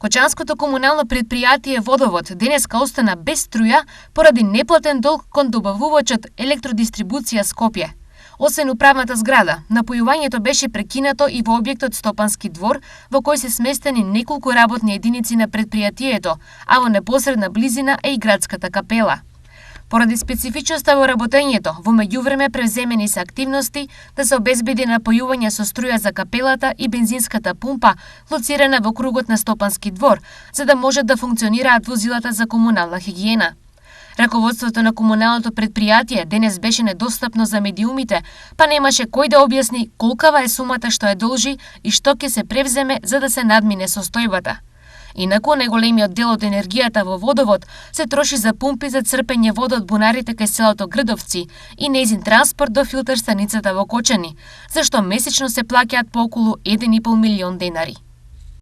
Кочанското комунално предпријатие Водовод денеска остана без струја поради неплатен долг кон добавувачот Електродистрибуција Скопје. Освен управната зграда, напојувањето беше прекинато и во објектот Стопански двор, во кој се сместени неколку работни единици на предпријатието, а во непосредна близина е и градската капела. Поради специфичноста во работењето, во меѓувреме превземени се активности да се обезбеди напојување со струја за капелата и бензинската пумпа, лоцирана во кругот на Стопански двор, за да можат да функционираат возилата за комунална хигиена. Раководството на комуналното предпријатие денес беше недостапно за медиумите, па немаше кој да објасни колкава е сумата што ја должи и што ќе се превземе за да се надмине состојбата. Инаку, најголемиот дел од енергијата во Водовод се троши за пумпи за црпење вода од бунарите кај селото Грдовци и нејзин транспорт до филтер станицата во Кочани, зашто месечно се плаќаат по околу 1,5 милион денари.